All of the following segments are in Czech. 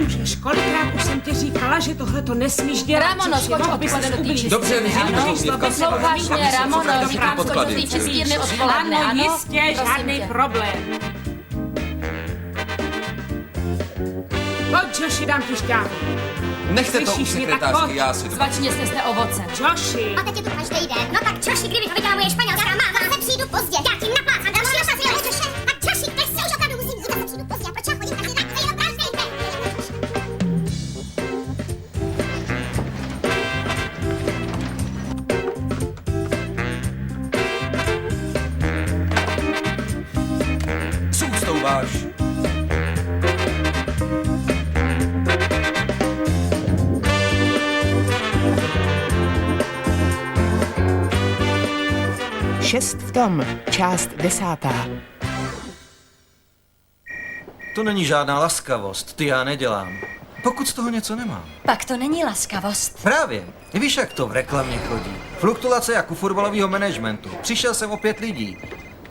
Nemůžeš, kolikrát už jsem ti říkala, že tohle to nesmíš dělat. Ramono, skoč odpoledne. Dobře, Posloucháš mě, Ramono, říkám, skoč do té čistírny odpoledne, Ano, ano? jistě, žádný problém. Pojď, Joshi, dám ti šťávu. Nechte to u Slyšíš mě, tak sekretářky, pojď. já si to... Svačně snesne ovoce. Joshi. A teď je tu každý den. No tak Joshi, kdybych viděla moje španělská máma, zase přijdu pozdě. Já ti naplácám další dotazy, ale Joshi. Tak Joshi, teď se už opravdu musím jít, zase přijdu pozdě. A proč já chodím každý den? To je jenom každý den. S úctou váš. Šest v tom, část 10. To není žádná laskavost, ty já nedělám. Pokud z toho něco nemám. Pak to není laskavost. Právě. Víš, jak to v reklamě chodí. Fluktuace jako u fotbalového managementu. Přišel jsem o 5 lidí.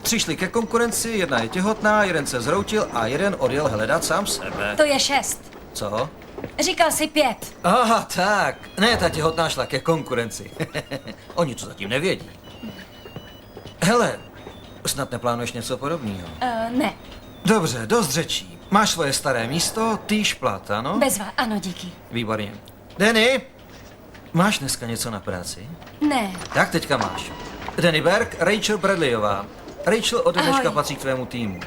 3 šli ke konkurenci, 1 je těhotná, 1 se zroutil a 1 odjel hledat sám sebe. To je 6. Co? Říkal jsi 5. Aha, tak. Ne, ta těhotná šla ke konkurenci. Oni to zatím nevědí. Hele, snad neplánuješ něco podobného? Ne. Dobře, dost řečí. Máš svoje staré místo, týž plat, ano? Bezva, ano, díky. Výborně. Danny, máš dneska něco na práci? Ne. Tak teďka máš. Danny Berg, Rachel Bradleyová. Rachel ode dneška Ahoj. patří k tvému týmu.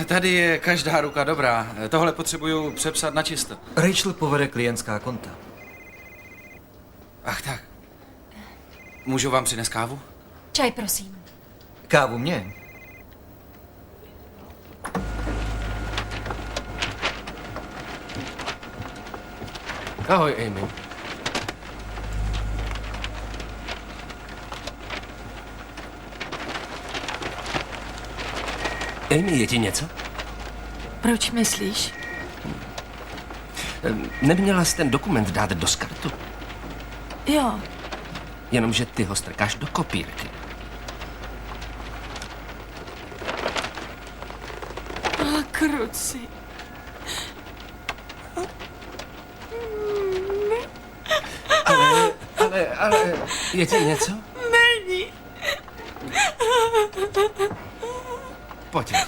Tady je každá ruka dobrá. Tohle potřebuju přepsat na čisto. Rachel povede klientská konta. Ach tak. Můžu vám přinést kávu? Čaj, prosím. Kávu mě. Ahoj, Amy. Amy, je ti něco? Proč myslíš? Neměla jsi ten dokument dát do skartu? Jo, Jenomže ty ho strkáš do kopírky. a kruci. Ale, je ti něco? Není. Pojď, dělej.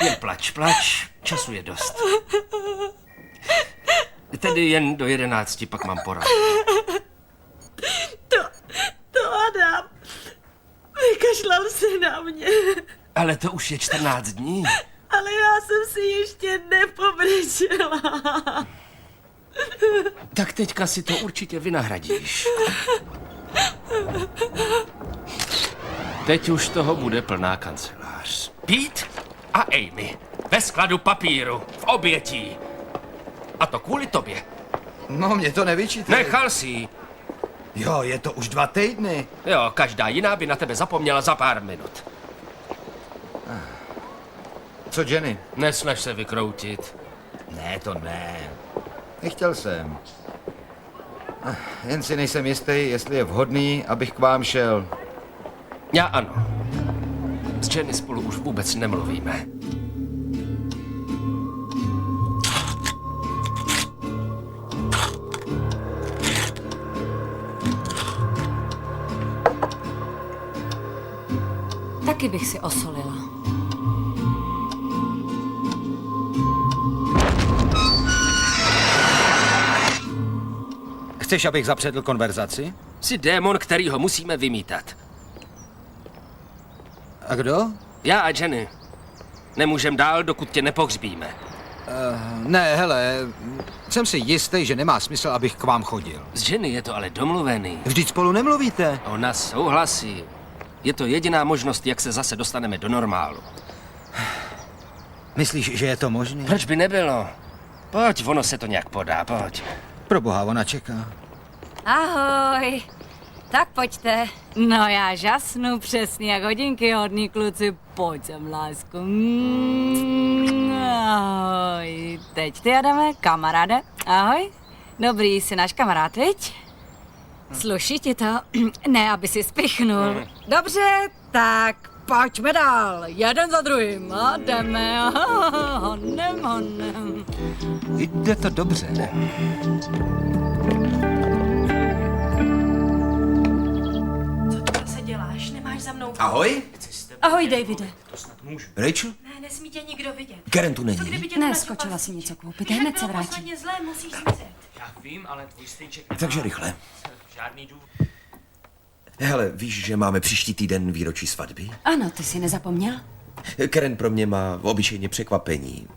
Jen plač, času je dost. Tedy jen do 11, pak mám poradu. To Adam. Vykašlal se na mě. Ale to už je 14 dní. Ale já jsem si ještě nepobrečela. Tak teďka si to určitě vynahradíš. Teď už toho bude plná kancelář. Pete a Amy ve skladu papíru v obětí. A to kvůli tobě. No, mě to nevyčítej. Nechal si ji. Jo, je to už 2 týdny. Jo, každá jiná by na tebe zapomněla za pár minut. Co Jenny? Nesnaž se vykroutit. Ne, to ne. Nechtěl jsem. Jen si nejsem jistý, jestli je vhodný, abych k vám šel. Já ano. S Jenny spolu už vůbec nemluvíme. Taky bych si osolila. Chceš, abych zapředl konverzaci? Jsi démon, kterýho musíme vymítat. A kdo? Já a Jenny. Nemůžem dál, dokud tě nepohřbíme. Ne, hele, jsem si jistý, že nemá smysl, abych k vám chodil. S Jenny je to ale domluvený. Vždyť spolu nemluvíte. Ona souhlasí. Je to jediná možnost, jak se zase dostaneme do normálu. Myslíš, že je to možné? Proč by nebylo? Pojď, ono se to nějak podá, pojď. Proboha, ona čeká. Ahoj. Tak pojďte. No já žasnu přesně jak hodinky, hodný kluci. Pojď sem, lásku. Ahoj. Teď ty, Adame, kamaráde. Ahoj. Dobrý, jsi náš kamarád, viď? Sluší ti to? Ne, aby si spichnul. Dobře, tak pojďme dál. Jeden za druhým. A jdeme. Honem. Jde to dobře. Co děláš? Nemáš za mnou... Ahoj. Ahoj, Davide. Rachel? Ne, nesmí tě nikdo vidět. Karen tu není. Co kdyby tě Ne, to skočila našla si něco koupit, Když hned tak se bylo vrátím. posledně zlé, musíš zmizet. Já vím, ale tvůj strýček Takže rychle. žádný důvod. Hele, víš, že máme příští týden výročí svatby? Ano, ty jsi nezapomněl? Karen pro mě má obyčejně překvapení.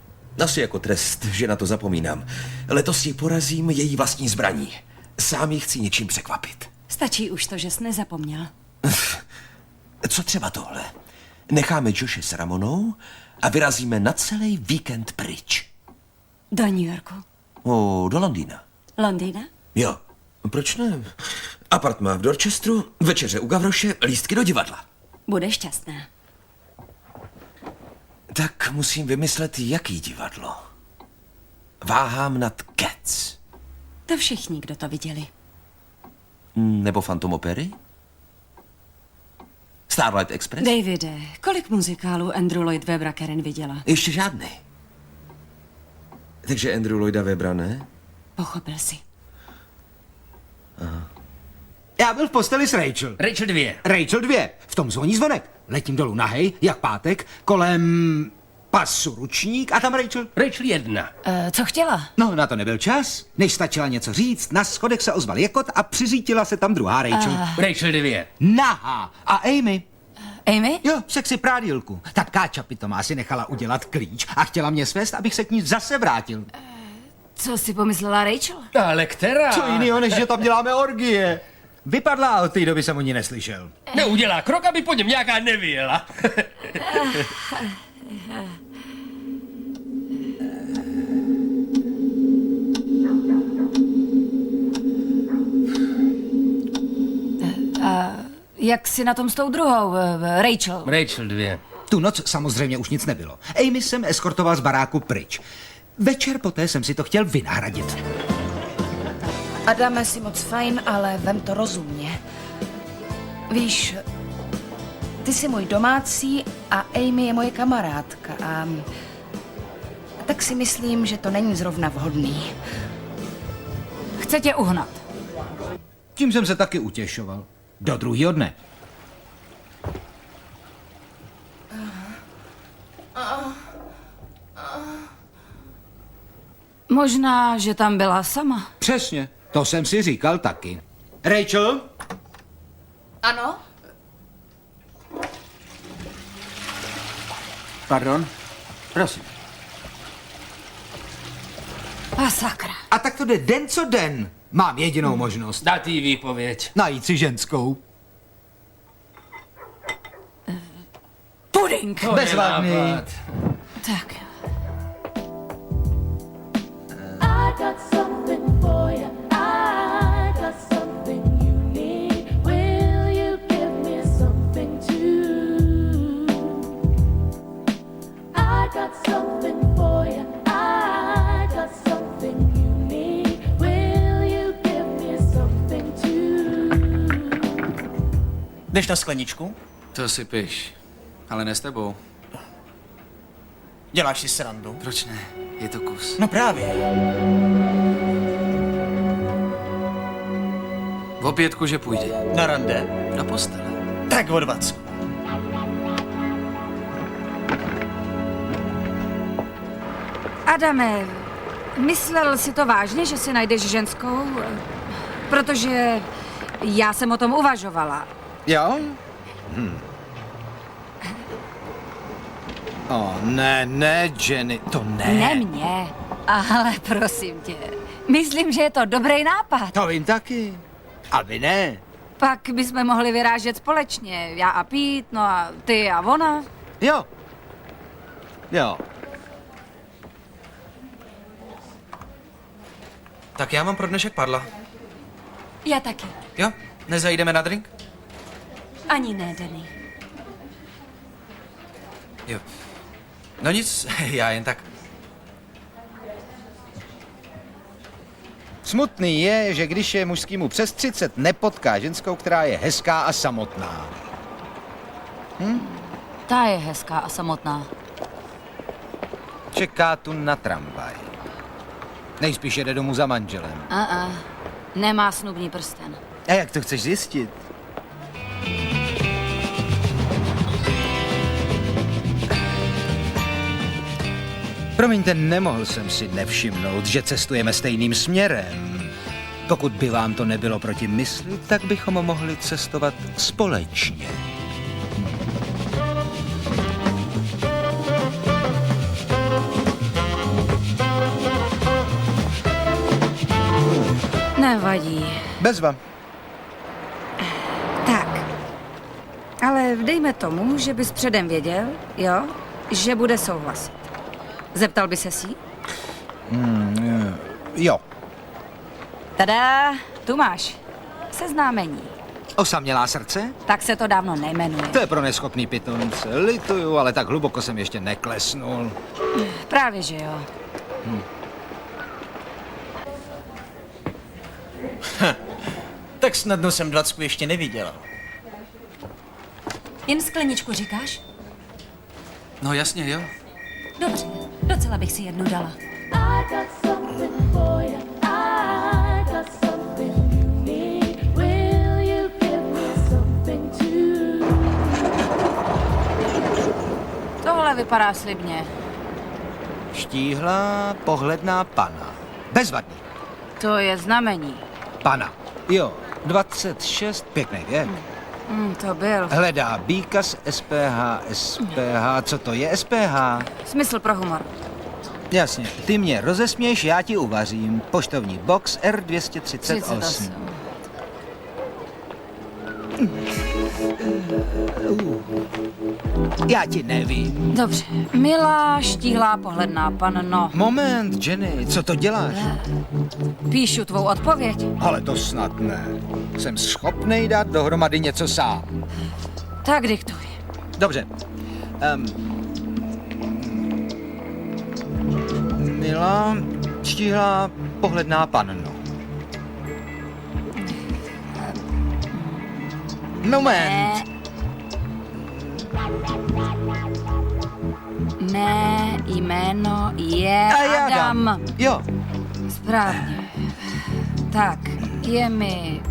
Asi jako trest, že na to zapomínám. Letos ji porazím její vlastní zbraní. Sám ji chci něčím překvapit. Stačí už to, že jsi nezapomněl. Co třeba tohle? Necháme Joshe s Ramonou a vyrazíme na celý víkend pryč. Do New Yorku. Do Londýna. Londýna? Jo, proč ne? Apartmá v Dorchesteru, večeře u Gavroše, lístky do divadla. Bude šťastná. Tak musím vymyslet, jaký divadlo. Váhám nad Cats. To všichni, kdo to viděli. Nebo Phantom Opery? Starlight Express? Davide, kolik muzikálů Andrew Lloyd Webbera Karen viděla? Ještě žádný. Takže Andrew Lloyda Webbera ne? Pochopil si. Já byl v posteli s Rachel. Rachel 2. Rachel 2. V tom zvoní zvonek. Letím dolů nahej, jak pátek, kolem pasu ručník a tam Rachel. Rachel 1. Co chtěla? No, na to nebyl čas. Než stačila něco říct, na schodech se ozval jekot a přiřítila se tam druhá Rachel. Rachel 2. Nahá. A Amy? Amy? Jo, sexy prádílku. Ta tkáča pitomá si nechala udělat klíč a chtěla mě svést, abych se k ní zase vrátil. Co si pomyslela Rachel? Ale která? Co jinýho, než že tam děláme orgie. Vypadla a od té doby jsem o ní neslyšel. Neudělá krok, aby po něm nějaká nevyjela. Jak jsi na tom s tou druhou, Rachel? Rachel 2. Tu noc samozřejmě už nic nebylo. Amy jsem eskortoval z baráku pryč. Večer poté jsem si to chtěl vynahradit. Adame, jsi moc fajn, ale vem to rozumně. Víš, ty jsi můj domácí a Amy je moje kamarádka a tak si myslím, že to není zrovna vhodný. Chce tě uhnat. Tím jsem se taky utěšoval. Do druhého dne. Možná, že tam byla sama. Přesně, to jsem si říkal taky. Rachel? Ano? Pardon? Prosím. A sakra. A tak to jde den co den. Mám jedinou možnost. Dát jí výpověď. Najít si ženskou. Puding. Bezvadný. Tak. Jdeš na skleničku? To si piš, ale ne s tebou. Děláš si srandu? Proč ne? Je to kus. No právě. O 5, že půjde. Na rande? Na postele. Tak o 20. Adame, myslel si to vážně, že si najdeš ženskou? Protože já jsem o tom uvažovala. Jo? Ne, Jenny, to ne. Ne mě, ale prosím tě. Myslím, že je to dobrý nápad. To vím taky. A vy ne. Pak bychom mohli vyrážet společně. Já a Pete, no a ty a ona. Jo. Jo. Tak já mám pro dnešek padla. Já taky. Jo? Nezajdeme na drink? Ani ne, Danny. Jo. No nic, já jen tak. Smutný je, že když je mužskýmu přes 30, nepotká ženskou, která je hezká a samotná. Ta je hezká a samotná. Čeká tu na tramvaj. Nejspíš jede domů za manželem. Nemá snubní prsten. A jak to chceš zjistit? Promiňte, nemohl jsem si nevšimnout, že cestujeme stejným směrem. Pokud by vám to nebylo proti mysli, tak bychom mohli cestovat společně. Nevadí. Bezva. Tak. Ale dejme tomu, že bys předem věděl, jo, že bude souhlasit. Zeptal by se jí? Jo. Tada, tu máš. Seznámení. Osamělá srdce? Tak se to dávno nejmenuje. To je pro neschopný pitomce. Lituju, ale tak hluboko jsem ještě neklesnul. Právě, že jo. Tak snadno jsem 20 ještě neviděla. Jen skleničku říkáš? No jasně, jo. Dobře, docela bych si jednu dala. Tohle vypadá slibně. Štíhlá, pohledná pana. Bezvadný. To je znamení. Pana. Jo, 26, pěkný věk. To byl. Hledá býka z SPH. Co to je SPH? Smysl pro humor. Jasně, ty mě rozesměješ, já ti uvařím. Poštovní box R238. 38. Já ti nevím. Dobře. Milá, štíhlá, pohledná panno. Moment, Jenny, co to děláš? Píšu tvou odpověď. Ale to snad ne. Jsem schopnej dát dohromady něco sám. Tak diktuj. Dobře. Milá, štíhlá, pohledná panno. Moment. Mé jméno je Adam. Jo. Správně. Tak, je mi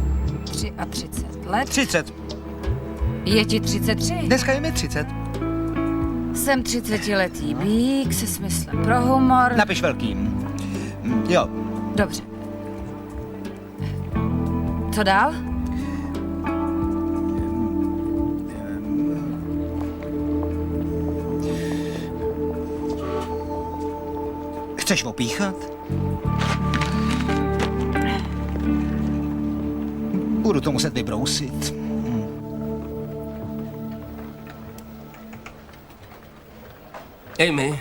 33 let. 30. Je ti 33? Dneska je mi 30. Jsem 30letý býk se smyslem pro humor. Napiš velkým. Jo. Dobře. Co dál? Chceš opíchat? Budu to muset vybrousit. Amy,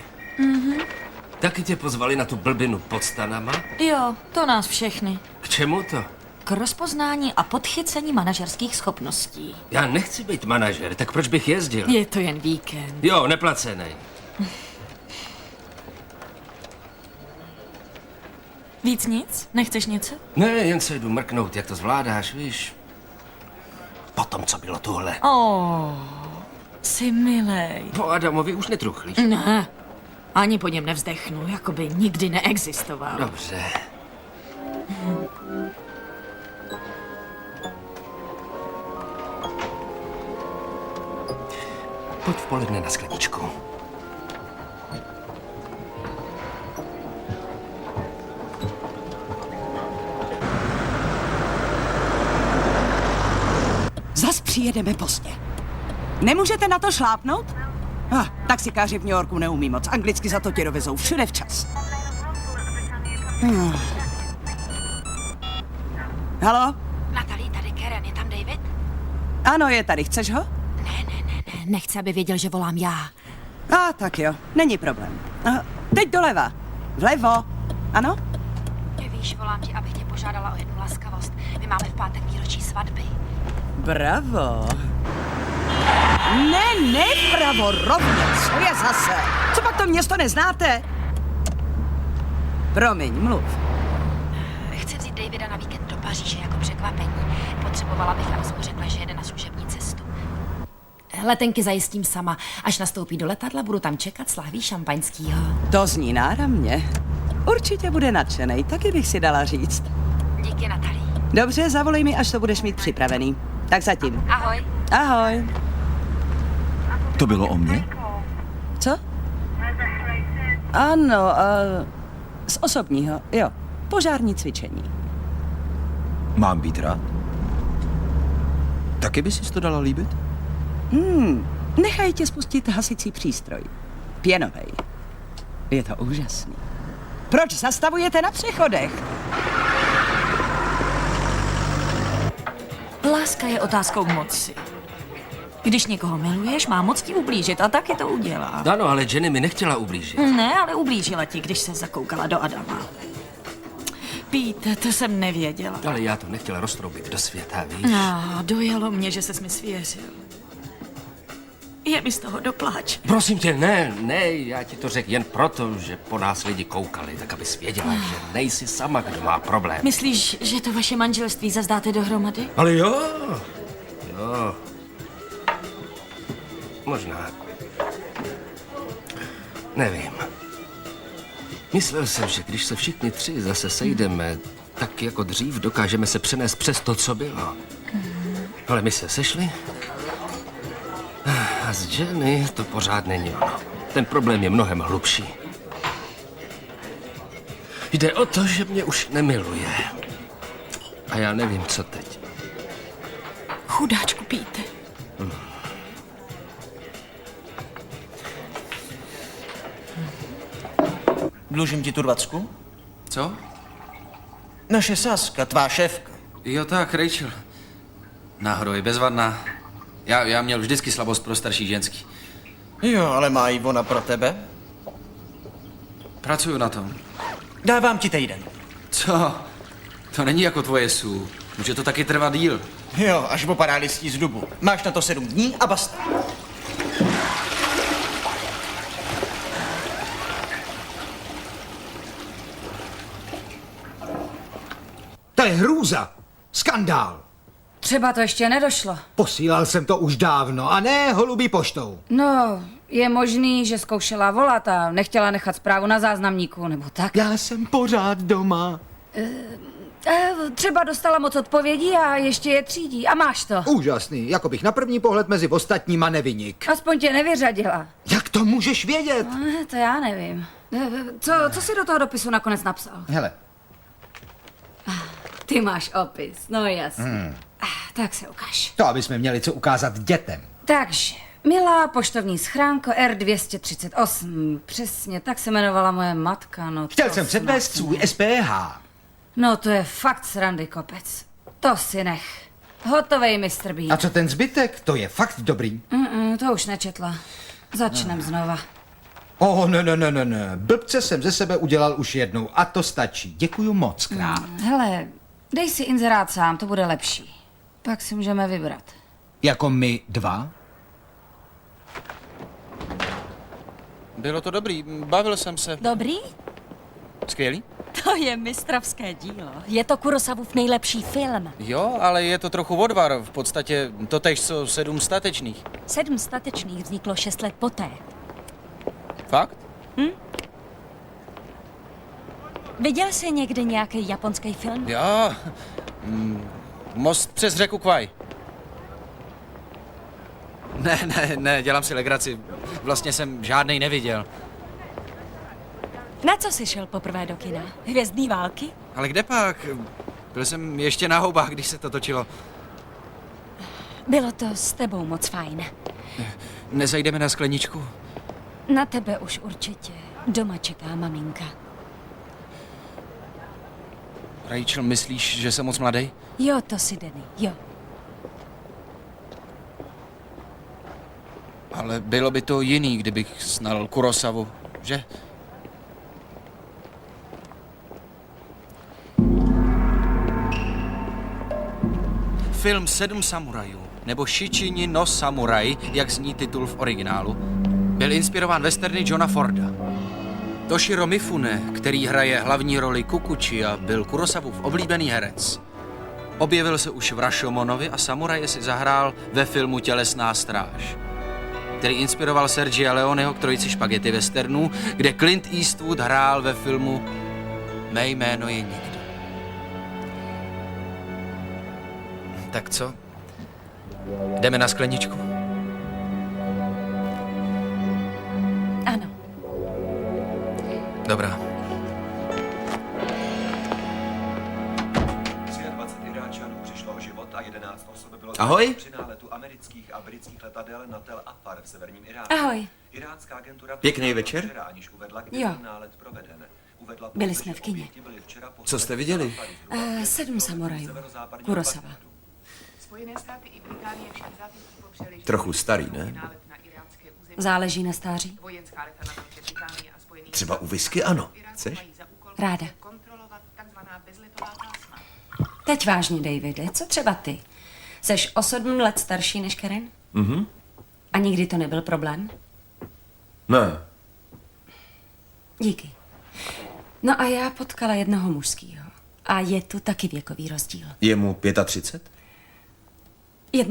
taky tě pozvali na tu blbinu pod stanama? Jo, to nás všechny. K čemu to? K rozpoznání a podchycení manažerských schopností. Já nechci být manažer, tak proč bych jezdil? Je to jen víkend. Jo, neplacenej. Víc nic? Nechceš něco? Ne, jen se jdu mrknout, jak to zvládáš, víš? Potom, co bylo tohle. Jsi milej. Po Adamovi už netruchlíš. Ne, ani po něm nevzdechnu, jako by nikdy neexistoval. Dobře. Pojď v poledne na skleničku. Zas přijedeme pozdě. Nemůžete na to šlápnout? Taxikáři v New Yorku neumí moc. Anglicky za to tě dovezou všude včas. Halo? Natalie, tady Karen, je tam David? Ano, je tady. Chceš ho? Ne, nechci, aby věděl, že volám já. Tak jo, není problém. Teď doleva. Vlevo. Ano? Víš, volám ti, abych tě požádala o jednu laskavost. My máme v pátek výročí svatby. Bravo. Ne, vpravo, rovně, co je zase? Co pak to město neznáte? Promiň, mluv. Chci vzít vydat na víkend do Paříže jako překvapení. Potřebovala bych, abys mu řekla, že jede na služební cestu. Letenky zajistím sama. Až nastoupí do letadla, budu tam čekat s lahví šampaňskýho. To zní náramně. Určitě bude nadšenej, taky bych si dala říct. Díky, Natalie. Dobře, zavolej mi, až to budeš mít připravený. Tak zatím. Ahoj. Ahoj. To bylo o mně? Co? Ano, z osobního, jo. Požární cvičení. Mám být rád? Taky by si to dala líbit? Nechaj tě spustit hasicí přístroj. Pěnovej. Je to úžasný. Proč zastavujete na přechodech? Láska je otázkou moci. Když někoho miluješ, má moc ti ublížit a taky to udělá. Ano, ale Jenny mi nechtěla ublížit. Ne, ale ublížila ti, když se zakoukala do Adama. Pete, to jsem nevěděla. Ale já to nechtěla roztroubit do světa, víš? No, dojelo mě, že ses mi svěřil. Je mi z toho dopláč. Prosím tě, ne, já ti to řekl jen proto, že po nás lidi koukali, tak abys věděla, že nejsi sama, kdo má problém. Myslíš, že to vaše manželství zazdáte dohromady? Ale jo. Možná. Nevím. Myslel jsem, že když se všichni tři zase sejdeme, tak jako dřív dokážeme se přenést přes to, co bylo. Ale my se sešli a s Jenny to pořád není ono. Ten problém je mnohem hlubší. Jde o to, že mě už nemiluje. A já nevím, co teď. Chudáčku, Pete. Dlužím ti tu 20. Co? Naše Saska, tvá šéfka. Jo tak, Rachel. Náhodou je bezvadná. Já měl vždycky slabost pro starší ženský. Jo, ale má i ona pro tebe. Pracuju na tom. Dávám ti týden. Co? To není jako tvoje sů. Může to taky trvat díl. Jo, až opadá listí z dubu. Máš na to 7 dní a basta. To je hrůza! Skandál! Třeba to ještě nedošlo. Posílal jsem to už dávno, a ne holubí poštou. No, je možný, že zkoušela volat a nechtěla nechat zprávu na záznamníku, nebo tak. Já jsem pořád doma. Třeba dostala moc odpovědí a ještě je třídí. A máš to. Úžasný, jako bych na první pohled mezi ostatníma neviník. Aspoň tě nevyřadila. Jak to můžeš vědět? To já nevím. Co jsi do toho dopisu nakonec napsal? Hele. Ty máš opis, no jasně. Tak se ukáž. To, aby jsme měli co ukázat dětem. Takže, milá poštovní schránko R238, přesně tak se jmenovala moje matka, no. Chtěl jsem předvést svůj SPH. No to je fakt srandy kopec. To si nech. Hotovej, Mr. Bean. A co ten zbytek? To je fakt dobrý. To už nečetla. Začnem znova. Ne. Blbce jsem ze sebe udělal už jednou a to stačí. Děkuju moc krát. Hele, dej si inzerát sám, to bude lepší. Pak si můžeme vybrat. Jako my dva? Bylo to dobrý, bavil jsem se. Dobrý? Skvělý? To je mistrovské dílo. Je to Kurosawův nejlepší film. Jo, ale je to trochu odvar, v podstatě totéž co 7 statečných. 7 statečných vzniklo 6 let poté. Fakt? Viděl jsi někdy nějaký japonský film? Jo. Most přes řeku Kwai. Ne, dělám si legraci. Vlastně jsem žádnej neviděl. Na co jsi šel poprvé do kina? Hvězdný války? Ale kde pak? Byl jsem ještě na houbách, když se to točilo. Bylo to s tebou moc fajn. Nezajdeme na skleničku? Na tebe už určitě. Doma čeká maminka. Rachel, myslíš, že jsem moc mladý? Jo, to si Danny, jo. Ale bylo by to jiný, kdybych znal Kurosawu, že? Film 7 samurajů, nebo Shichini no Samurai, jak zní titul v originálu, byl inspirován westerny Johna Forda. Toshiro Mifune, který hraje hlavní roli Kukuči a byl Kurosawův oblíbený herec. Objevil se už v Rashomonovi a Samuraje si zahrál ve filmu Tělesná stráž, který inspiroval Sergia Leoneho k trojici špagety westernů, kde Clint Eastwood hrál ve filmu Mé jméno je nikdo. Tak co? Jdeme na skleničku? Ano. Dobrá. 23 Iráčanů přišlo o život a 11 osob bylo Ahoj. při náletu amerických a britských letadel na Tel Afar v severním Iráku. Ahoj. Irácká agentura Pěkný večer. včera, aniž uvedla, kdy Jo. byl nálet proveden. Uvedla Byli pouze, jsme že v kině. oběti byly včera po Co jste viděli? 7 samurajů. Kurosawa. Trochu starý, ne? Záleží na stáří. Třeba u whisky ano. Chceš? Ráda. Teď vážně, Davide, co třeba ty? Seš o 7 let starší než Karen? Mhm. A nikdy to nebyl problém? Ne. Díky. No a já potkala jednoho mužskýho. A je tu taky věkový rozdíl. Je mu 35?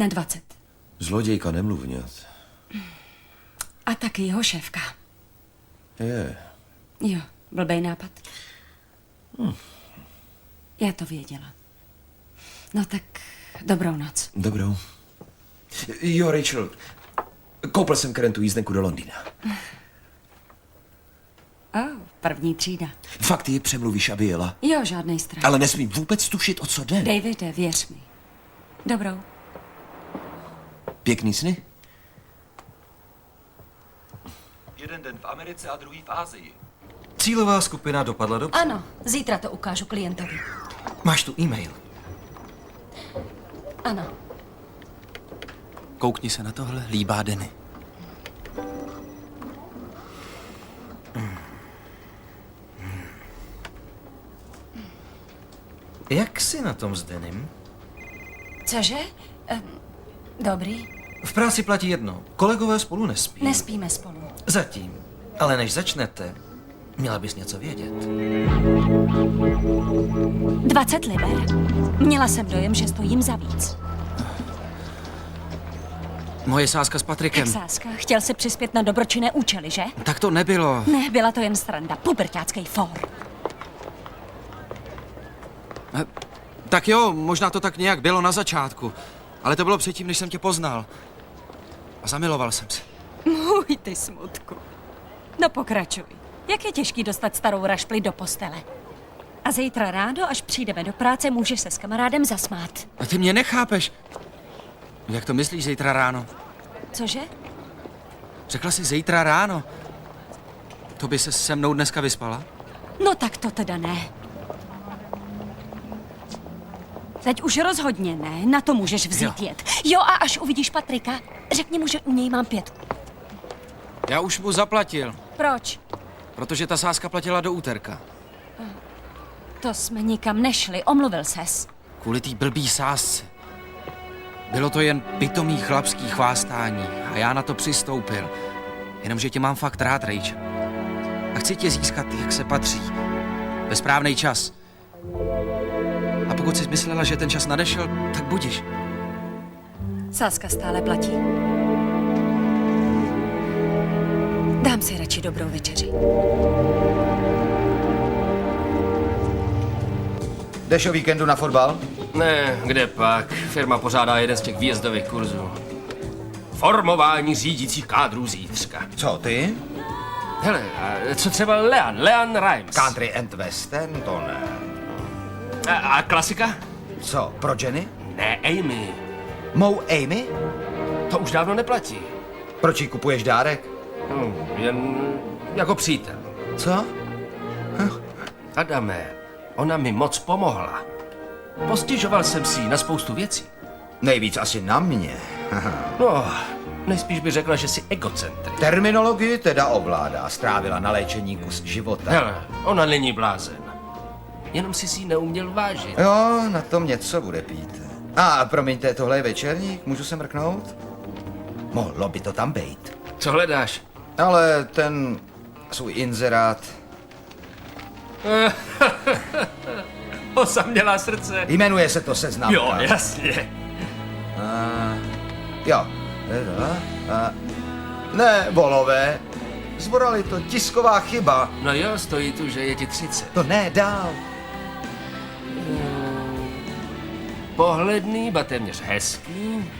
21. Zlodějka nemluvňat. A taky jeho šéfka. Je. Jo, blbej nápad. Já to věděla. No tak dobrou noc. Dobrou. Jo, Rachel. Koupil jsem Karen tu jízdenku do Londýna. První třída. Fakt ji přemluvíš, aby jela. Jo, žádnej strach. Ale nesmím vůbec tušit, o co jde. Davide, věř mi. Dobrou. Pěkný sny? Jeden den v Americe a druhý v Asii. Cílová skupina dopadla dobře. Ano, zítra to ukážu klientovi. Máš tu e-mail. Ano. Koukni se na tohle, líbá Denny. Jak jsi na tom s Denim? Cože? Dobrý. V práci platí jedno. Kolegové spolu nespí. Nespíme spolu. Zatím. Ale než začnete, měla bys něco vědět. 20 liber. Měla jsem dojem, že stojím za víc. Moje sázka s Patrikem. Jak sázka? Chtěl si přispět na dobročinné účely, že? Tak to nebylo. Ne, byla to jen sranda. Puberťácký for. Tak jo, možná to tak nějak bylo na začátku. Ale to bylo předtím, než jsem tě poznal. A zamiloval jsem se. Můj ty smutku. No pokračuj. Jak je těžký dostat starou rašpli do postele? A zítra ráno, až přijdeme do práce, můžeš se s kamarádem zasmát. A ty mě nechápeš. Jak to myslíš zítra ráno? Cože? Řekla jsi zítra ráno. To by se se mnou dneska vyspala? No tak to teda ne. Teď už rozhodně ne, na to můžeš vzít jet. Jo, a až uvidíš Patrika, řekni mu, že u něj mám 5. Já už mu zaplatil. Proč? Protože ta sázka platila do úterka. To jsme nikam nešli, omluvil ses. Kvůli té blbý sázce. Bylo to jen pitomý chlapský chvástání a já na to přistoupil. Jenomže tě mám fakt rád, Rachel. A chci tě získat, jak se patří. Ve správný čas. A pokud jsi myslela, že ten čas nadešel, tak budiš. Sázka stále platí. Dám si radši dobrou večeři. Jdeš o víkendu na fotbal? Ne, kde pak. Firma pořádá jeden z těch výjezdových kurzů. Formování řídících kádrů zítřka. Co ty? Hele, a co třeba Leon Rimes? Country and western, to ne. A klasika? Co, pro Jenny? Ne, Amy. Mou Amy? To už dávno neplatí. Proč jí kupuješ dárek? Jen jako přítel. Co? Adame, ona mi moc pomohla. Postižoval jsem si na spoustu věcí. Nejvíc asi na mě. No, nejspíš by řekla, že jsi egocentrik. Terminologii teda ovládá, strávila na léčení kus života. Hele, ona není blázen. Jenom si ji neuměl vážit. Jo, na tom něco bude pít. A promiňte, tohle je večerník, můžu se mrknout? Mohlo by to tam být. Co hledáš? Ale ten svůj inzerát Osamělá srdce. Jmenuje se to Seznamka. Jo, jasně. Jo. Ne, volové. Zborali to tisková chyba. No jo, stojí tu, že je ti 30. To ne, dál. Pohledný, ba téměř hezký.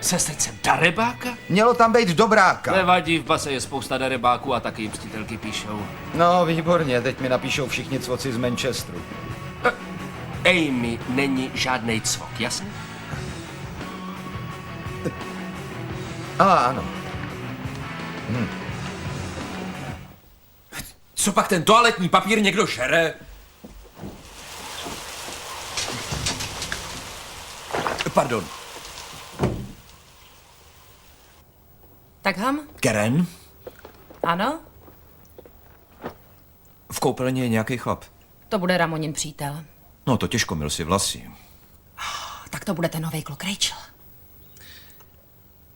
Se srdcem darebáka? Mělo tam být dobráka. Nevadí, v base je spousta darebáků a taky jim pstitelky píšou. No, výborně, teď mi napíšou všichni cvoci z Manchesteru. Amy není žádnej cvok, jasně? Ano. Co pak ten toaletní papír někdo žere? Pardon. Tak Ham? Karen? Ano? V koupelně je nějaký chlap. To bude Ramonin přítel. No, to těžko myl si vlasy. Tak to bude ten nový kluk Rachel.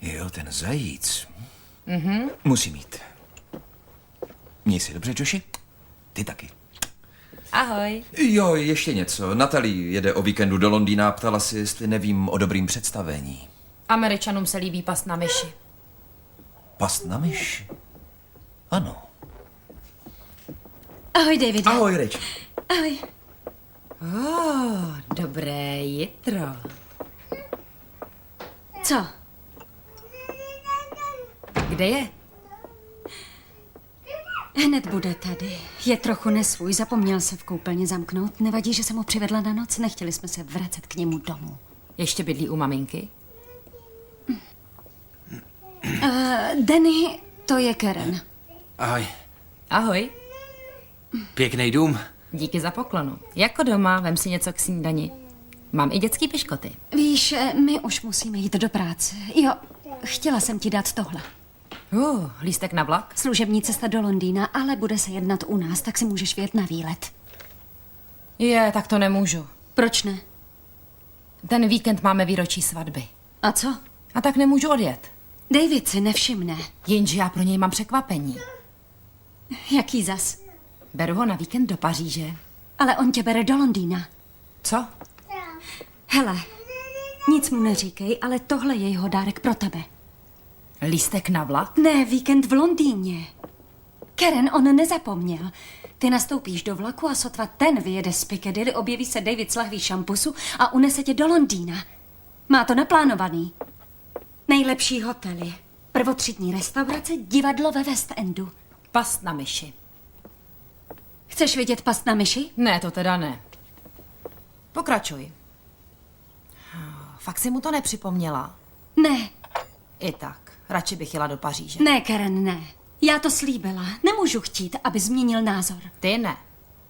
Jo, ten zajíc. Mhm. Musí mít. Měj si dobře, Joshi? Ty taky. Ahoj. Jo, ještě něco. Natalie jede o víkendu do Londýna a ptala si, jestli nevím o dobrým představení. Američanům se líbí past na myši. Past na myš? Ano. Ahoj, Davide. Ahoj, Rach. Ahoj. Dobré jitro. Co? Kde je? Hned bude tady. Je trochu nesvůj, zapomněl se v koupelně zamknout. Nevadí, že jsem ho přivedla na noc, nechtěli jsme se vracet k němu domů. Ještě bydlí u maminky? Danny, to je Karen. Ahoj. Ahoj. Pěkný dům. Díky za poklonu. Jako doma, vem si něco k snídani. Mám i dětský piškoty. Víš, my už musíme jít do práce. Jo, chtěla jsem ti dát tohle. Lístek na vlak? Služební cesta do Londýna, ale bude se jednat u nás, tak si můžeš vyjet na výlet. Tak to nemůžu. Proč ne? Ten víkend máme výročí svatby. A co? A tak nemůžu odjet. David si nevšimne. Jenže já pro něj mám překvapení. Jaký zas? Beru ho na víkend do Paříže. Ale on tě bere do Londýna. Co? Hele, nic mu neříkej, ale tohle je jeho dárek pro tebe. Lístek na vlak? Ne, víkend v Londýně. Karen, on nezapomněl. Ty nastoupíš do vlaku a sotva ten vyjede z Piccadilly, objeví se David s lahví šampusu a unese tě do Londýna. Má to naplánovaný. Nejlepší hotely, prvotřídní restaurace, divadlo ve West Endu. Past na myši. Chceš vidět past na myši? Ne, to teda ne. Pokračuj. Fakt si mu to nepřipomněla? Ne. I tak. Radši bych jela do Paříže. Ne, Karen, ne. Já to slíbila. Nemůžu chtít, aby změnil názor. Ty ne,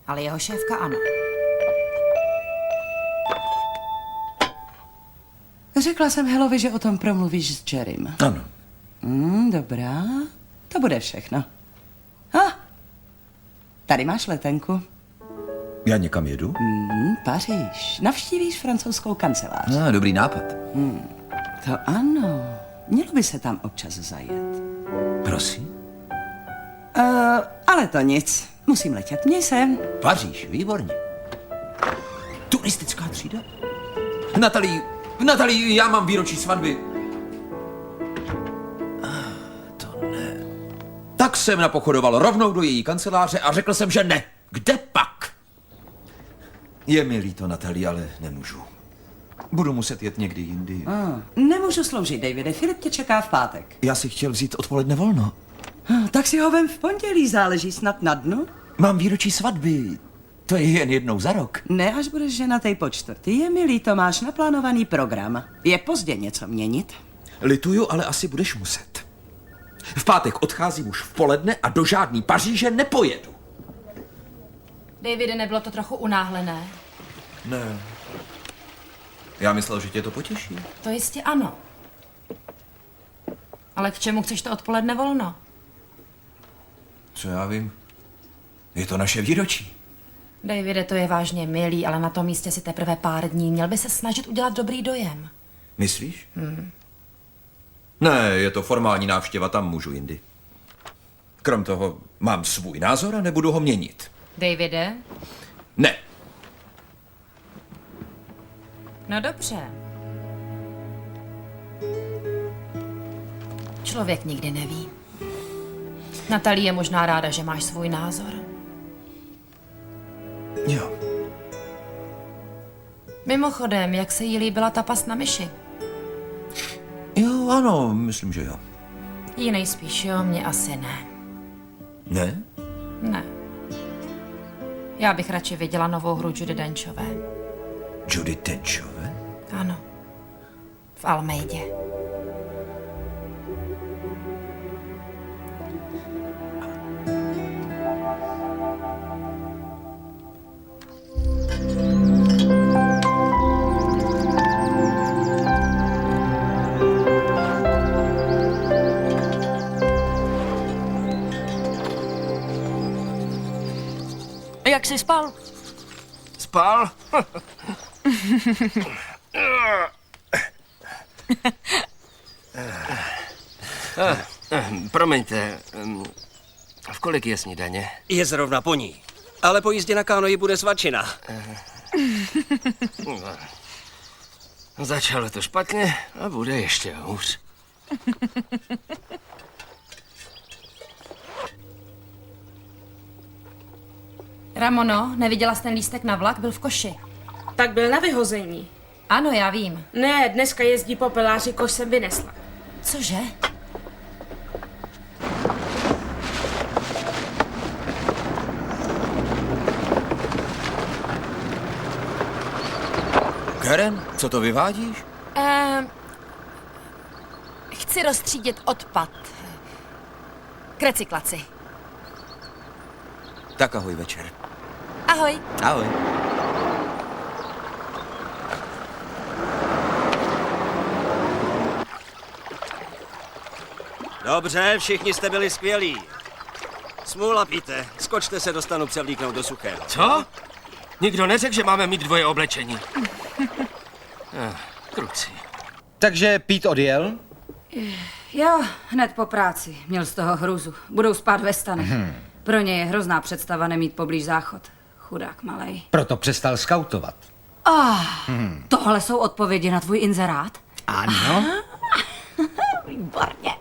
ale jeho šéfka ano. Řekla jsem Helovi, že o tom promluvíš s Jerrym. Ano. Dobrá, to bude všechno. Tady máš letenku. Já někam jedu? Paříž. Navštívíš francouzskou kancelář. Dobrý nápad. To ano. Mělo by se tam občas zajet. Prosím? Ale to nic. Musím letět. Měj se. Paříž, výborně. Turistická třída? Natalie, já mám výročí svatby. To ne. Tak jsem napochodoval rovnou do její kanceláře a řekl jsem, že ne. Kde pak? Je mi líto, Natalie, ale nemůžu. Budu muset jet někdy jindy. Nemůžu sloužit, Davide. Filip tě čeká v pátek. Já si chtěl vzít odpoledne volno. Tak si ho vem v pondělí, záleží snad na dnu. Mám výročí svatby. To je jen jednou za rok. Ne, až budeš ženatej po čtvrtý. Je mi líto, máš naplánovaný program. Je pozdě něco měnit. Lituju, ale asi budeš muset. V pátek odcházím už v poledne a do žádný Paříže nepojedu. Davide, nebylo to trochu unáhlené? Ne. Já myslel, že tě to potěší. To jistě ano. Ale k čemu chceš to odpoledne volno? Co já vím? Je to naše výročí. Davide, to je vážně milý, ale na tom místě si teprve pár dní. Měl by se snažit udělat dobrý dojem. Myslíš? Ne, je to formální návštěva, tam můžu jindy. Krom toho, mám svůj názor a nebudu ho měnit. Davide? Ne. No dobře. Člověk nikdy neví. Natalie je možná ráda, že máš svůj názor. Jo. Mimochodem, jak se jí líbila ta past na myši? Jo, ano, myslím, že jo. Jí nejspíš jo, mě asi ne. Ne? Ne. Já bych radši viděla novou hru Judi Denchové. Judi Denchové? Ano. V Almeidě. Jak jsi spal? Spal? Promiňte, v kolik je snídaně? Je zrovna po ní. Ale po jízdě na kánoji bude svačina. Začalo to špatně a bude ještě hůř. Ramono, neviděla jsi ten lístek na vlak? Byl v koši. Tak byl na vyhození. Ano, já vím. Ne, dneska jezdí popeláři, koš jsem vynesla. Cože? Karen, co to vyvádíš? Chci rozstřídit odpad. K recyklaci. Tak ahoj večer. Ahoj. Ahoj. Dobře, všichni jste byli skvělí. Smůla, Pete. Skočte se, dostanu převlíknout do suchého. Co? Nikdo neřekl, že máme mít dvoje oblečení. Kruci. Takže Pete odjel? Jo, hned po práci. Měl z toho hruzu. Budou spát ve stanech. Pro ně je hrozná představa nemít poblíž záchod. Chudák malej. Proto přestal skautovat. Tohle jsou odpovědi na tvůj inzerát? Ano. Výborně.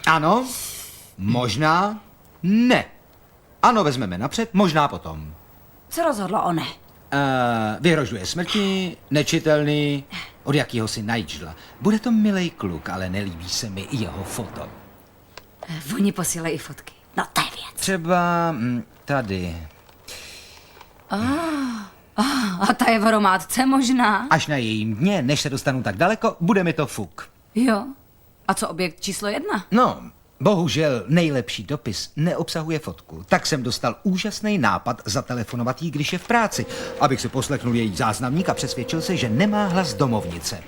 Ano. Možná. Ne. Ano, vezmeme napřed, možná potom. Co rozhodlo o ne? Vyhrožuje smrti, nečitelný, od jakýhosi Nigela. Bude to milej kluk, ale nelíbí se mi i jeho foto. Oni posílají fotky. No to je věc. Třeba tady. A ta je v aromátce možná? Až na jejím dně, než se dostanu tak daleko, bude mi to fuk. Jo. A co objekt číslo 1? No, bohužel nejlepší dopis neobsahuje fotku. Tak jsem dostal úžasný nápad zatelefonovat jí, když je v práci, abych si poslechnul její záznamník a přesvědčil se, že nemá hlas domovnice.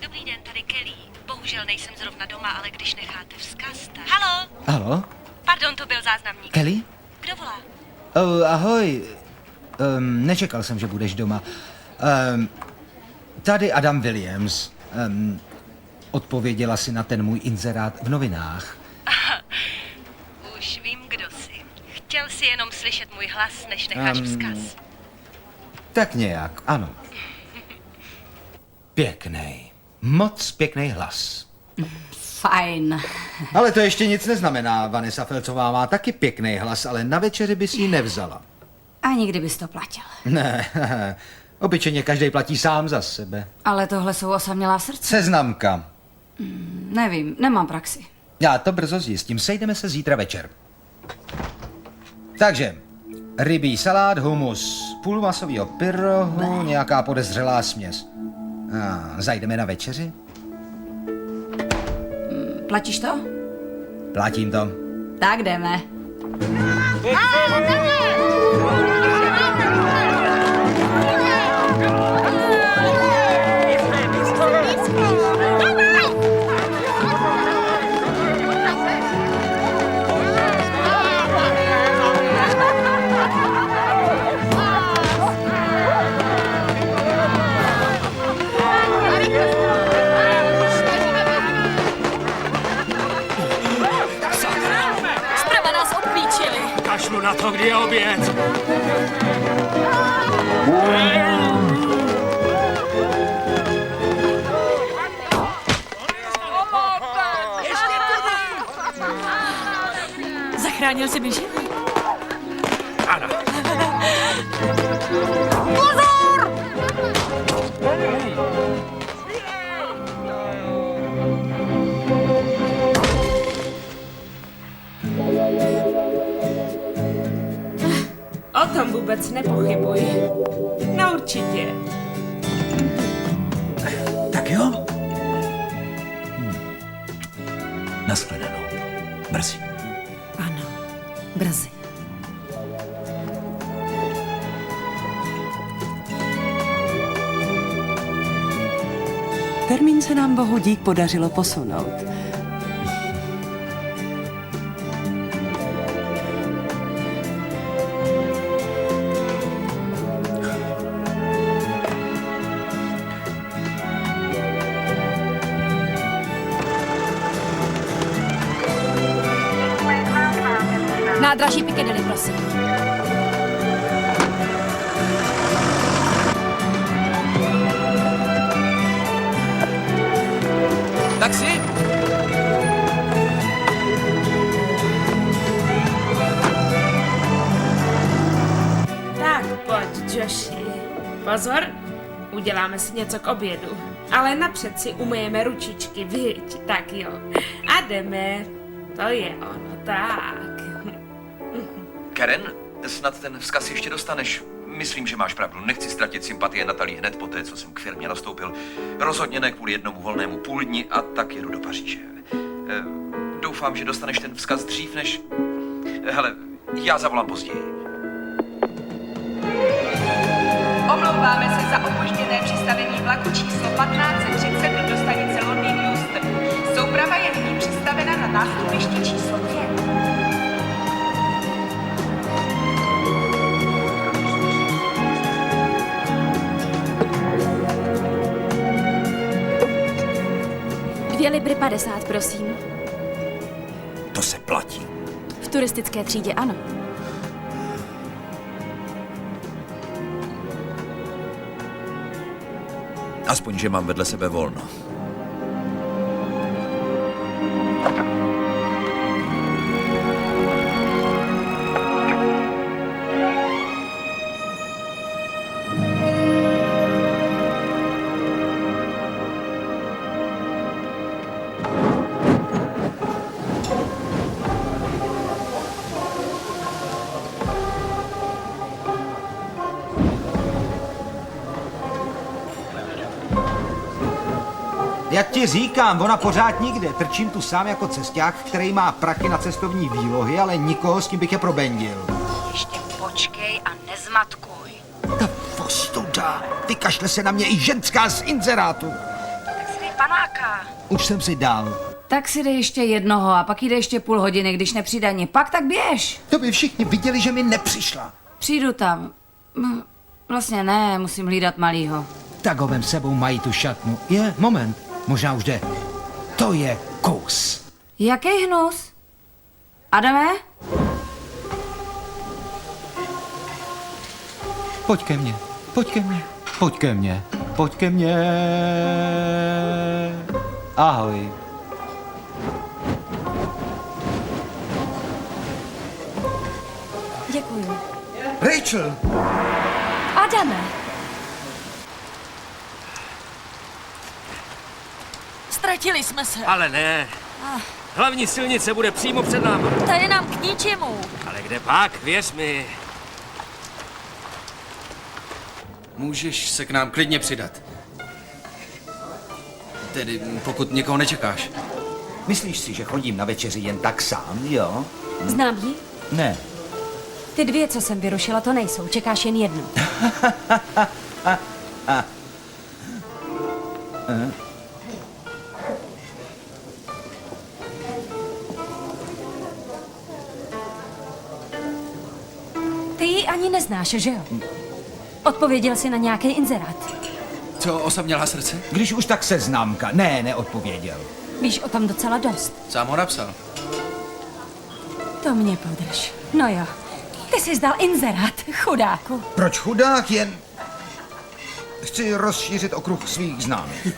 Dobrý den, tady Kelly. Bohužel nejsem zrovna doma, ale když necháte vzkaz, tak... Haló? Haló? Pardon, to byl záznamník. Kelly? Kdo volá? Ahoj. Nečekal jsem, že budeš doma. Tady Adam Williams. Odpověděla si na ten můj inzerát v novinách. Už vím, kdo jsi. Chtěl si jenom slyšet můj hlas, než necháš vzkaz. Tak nějak, ano. Pěknej. Moc pěkný hlas. Fajn. Ale to ještě nic neznamená. Vanessa Felcová má taky pěkný hlas, ale na večeři bys ji nevzala. A nikdy bys to platil. Ne, obyčejně každý platí sám za sebe. Ale tohle jsou osamělá srdce. Seznamka. Nevím, nemám praxi. Já to brzo zjistím, sejdeme se zítra večer. Takže, rybí salát, humus, půl masového pyrohu, nějaká podezřelá směs. Zajdeme na večeři? Platíš to? Platím to. Tak jdeme. Zprava nás obklíčili. je oběd. Zachránil jsi mi život. Ano. Pozor! O tom vůbec nepochybuj. No určitě. Tak jo? Nashledanou. Brzy. Ano, brzy. Termín se nám bohu dík podařilo posunout. Nádraží Piccadilly, prosím. Taxi? Tak pojď, Joshi. Pozor, uděláme si něco k obědu. Ale napřed si umyjeme ručičky, viď? Tak jo. A jdeme. To je ono, tak. Karen, snad ten vzkaz ještě dostaneš. Myslím, že máš pravdu. Nechci ztratit sympatie Natalie hned poté, co jsem k firmě nastoupil. Rozhodně ne kvůli jednomu volnému půl dni a tak jedu do Paříže. Doufám, že dostaneš ten vzkaz dřív než... Hele, já zavolám později. Omlouváme se za opožděné přistavení vlaku číslo 1530 do stanice Londýn Euston. Souprava je nyní přistavena na nástupišti číslo 5. £2,50, prosím. To se platí. V turistické třídě ano. Aspoň, že mám vedle sebe volno. Jak ti říkám, ona pořád nikde. Trčím tu sám jako cesták, který má praky na cestovní výlohy, ale nikoho, s tím bych je probendil. Ještě počkej a nezmatkuj. Ta postuda. Vykašle se na mě i ženská z inzerátu. Tak si dej panáka. Už jsem si dal. Tak si dej ještě jednoho a pak jde ještě půl hodiny, když nepřijde ani pak, tak běž. To by všichni viděli, že mi nepřišla. Přijdu tam. Vlastně ne, musím hlídat malýho. Tak ho vem sebou, mají tu šatnu. Moment. Možná už jde. To je kus. Jaký hnus? Adame? Pojď ke mně, pojď ke mně, pojď ke mně, pojď ke mně. Ahoj. Děkuju. Rachel! Adame! Ztratili jsme se. Ale ne. Hlavní silnice bude přímo před námi. To je nám k ničemu. Ale kde pak, věř mi. Můžeš se k nám klidně přidat. Tedy pokud někoho nečekáš. Myslíš si, že chodím na večeři jen tak sám, jo? Znám ji? Ne. Ty dvě, co jsem vyrušila, to nejsou. Čekáš jen jednu. Ty ji ani neznáš, že jo? Odpověděl jsi na nějaký inzerát. Co, osamělá srdce? Když už tak seznámka. Ne, neodpověděl. Víš o tom docela dost. Sám ho napsal. To mě podrž. No jo. Ty jsi zdal inzerát, chudáku. Proč chudák? Jen chci rozšířit okruh svých známých.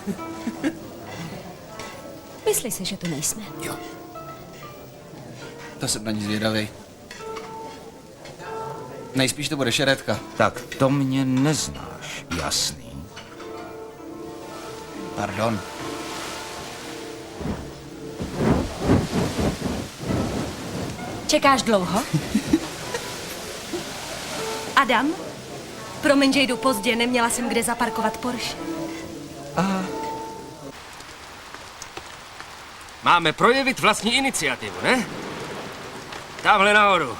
Myslí si, že tu nejsme. Jo. To jsem na ní zvědavý. Nejspíš to bude šeretka. Tak to mě neznáš, jasný. Pardon. Čekáš dlouho? Adam? Promiň, že jdu pozdě, neměla jsem kde zaparkovat Porsche. Máme projevit vlastní iniciativu, ne? Tamhle nahoru.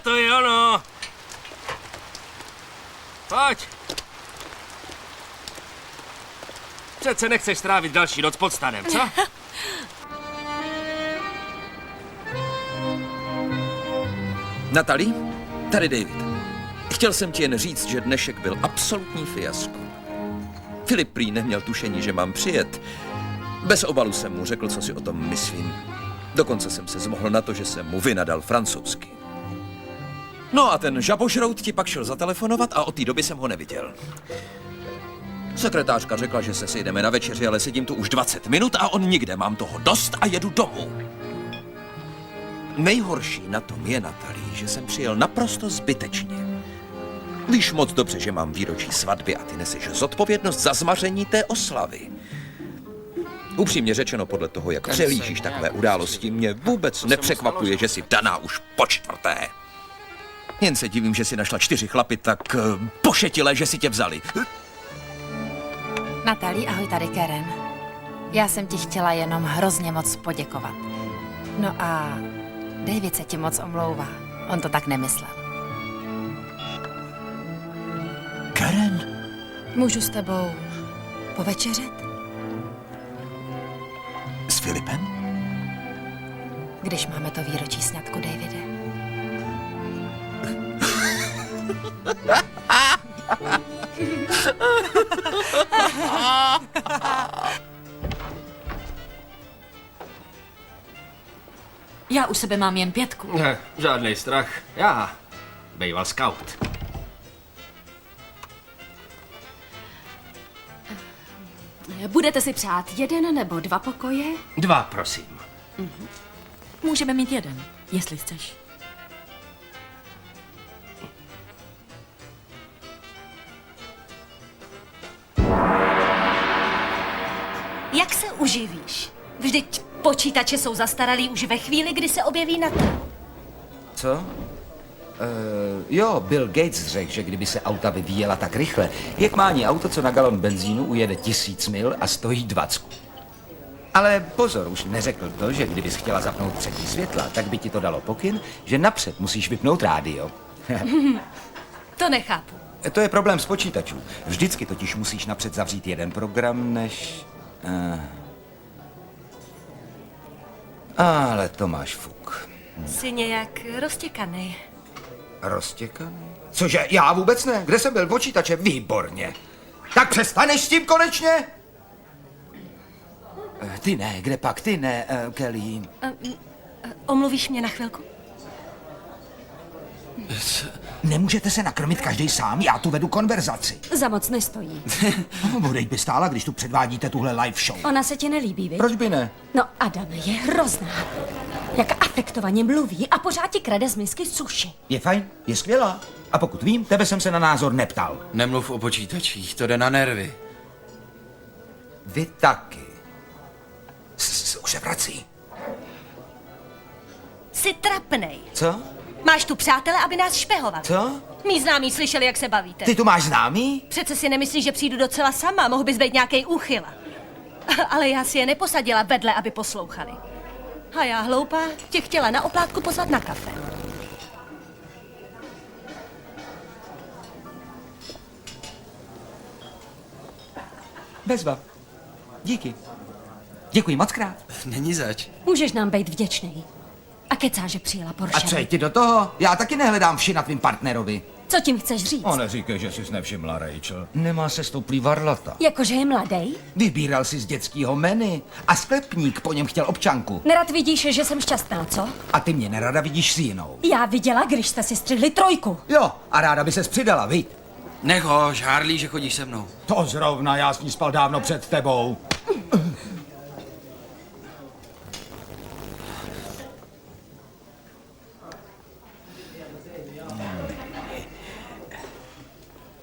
To je ono. Pojď. Přece nechceš strávit další noc pod stanem, co? Natalie, tady David. Chtěl jsem ti jen říct, že dnešek byl absolutní fiasko. Filip prý neměl tušení, že mám přijet. Bez obalu jsem mu řekl, co si o tom myslím. Dokonce jsem se zmohl na to, že jsem mu vynadal francouzsky. No a ten žabožrout ti pak šel zatelefonovat a od té doby jsem ho neviděl. Sekretářka řekla, že se sejdeme na večeři, ale sedím tu už 20 minut a on nikde. Mám toho dost a jedu domů. Nejhorší na tom je, Natalie, že jsem přijel naprosto zbytečně. Víš moc dobře, že mám výročí svatby a ty neseš zodpovědnost za zmaření té oslavy. Upřímně řečeno, podle toho, jak přelížíš takové události, mě vůbec nepřekvapuje, že jsi daná už po čtvrté. Jen se divím, že si našla 4 chlapy tak pošetilé, že si tě vzali. Natalie, ahoj, tady Karen. Já jsem ti chtěla jenom hrozně moc poděkovat. No a David se ti moc omlouvá. On to tak nemyslel. Karen? Můžu s tebou povečeřet? S Filipem? Když máme to výročí sňatku, Davide. Já u sebe mám jen 5. Ne, žádný strach. Já, bejval scout. Budete si přát 1 nebo 2 pokoje? 2, prosím. Můžeme mít 1, jestli chceš. Jak se uživíš? Vždyť počítače jsou zastaralý už ve chvíli, kdy se objeví na trhu. Co? Jo, Bill Gates řekl, že kdyby se auta vyvíjela tak rychle, jak mání auto, co na galon benzínu ujede 1000 mil a stojí 20. Ale pozor, už neřekl to, že kdybys chtěla zapnout přední světla, tak by ti to dalo pokyn, že napřed musíš vypnout rádio. To nechápu. To je problém z počítačů. Vždycky totiž musíš napřed zavřít jeden program, než... Ale to máš fuk. Jsi nějak roztěkaný. Roztěkaný? Cože, já vůbec ne. Kde jsem byl? Počítače? Výborně. Tak přestaneš s tím konečně? Ty ne, kde pak? Ty ne, Kelly. Omluvíš mě na chvilku? Nemůžete se nakrmit každý sám, já tu vedu konverzaci. Za moc nestojí. Bodej by stála, když tu předvádíte tuhle live show. Ona se ti nelíbí, viď? Proč by ne? No, Adame je hrozná. Jak afektovaně mluví a pořád ti krade z misky suši. Je fajn, je skvělá. A pokud vím, tebe jsem se na názor neptal. Nemluv o počítačích, to jde na nervy. Vy taky. Už se vrací. Jsi trapnej. Co? Máš tu přátele, aby nás špehovali. Co? Mí známí slyšeli, jak se bavíte. Ty tu máš známý? Přece si nemyslíš, že přijdu docela sama. Mohl bys být nějaký úchyla. Ale já si je neposadila vedle, aby poslouchali. A já, hloupá, tě chtěla na oplátku pozvat na kafe. Bezva. Díky. Děkuji moc krát. Není zač. Můžeš nám být vděčný. A kecá, že přijela Porsche. A co je ti do toho? Já taky nehledám vši na tvým partnerovi. Co tím chceš říct? Neříkej, že jsi nevšimla, Rachel. Nemá se stouplý varlata. Jakože je mladý? Vybíral si z dětského menu a sklepník po něm chtěl občanku. Nerad vidíš, že jsem šťastná, co? A ty mě nerada vidíš s jinou. Já viděla, když jste si střihli 3. Jo, a ráda by ses přidala, viď? Nech ho, Harley, že chodíš se mnou. To zrovna, já s ní spal dávno před tebou.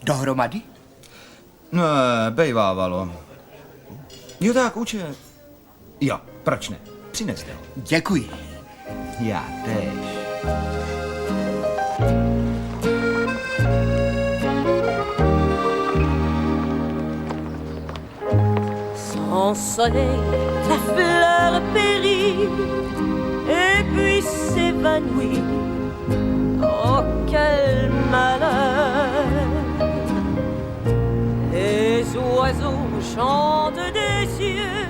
Dohromady? Ne, bejvávalo. Jo tak, účet. Jo, proč ne? Přineste ho. Děkuji. Já též. Sans soleil, la fleur périt et puis s'évanouit. Oh, quel malheur! Les oiseaux chantent des cieux.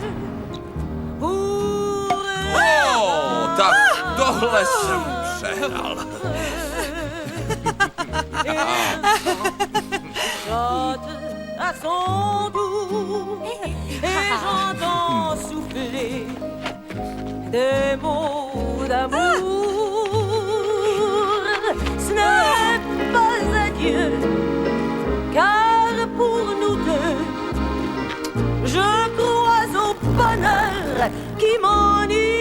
Tak tohle jsem přehnal. Chante à son tour et j'entends souffler des mots d'amour. Ce n'est pas adieu, car pour nous deux, je crois au bonheur qui m'enivre.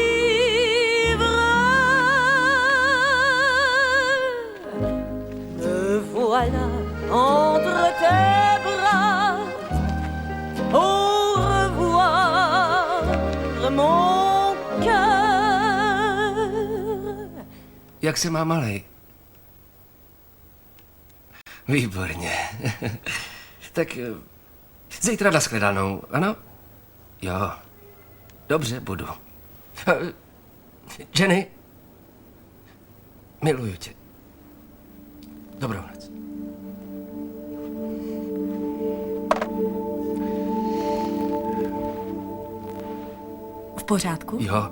Me voilà entre tes bras. Au revoir, mon cœur. Jak se má malej? Výborně. Tak zítra nashledanou, ano? Jo. Dobře, budu. Jenny, miluju tě. Dobrou noc. V pořádku? Jo.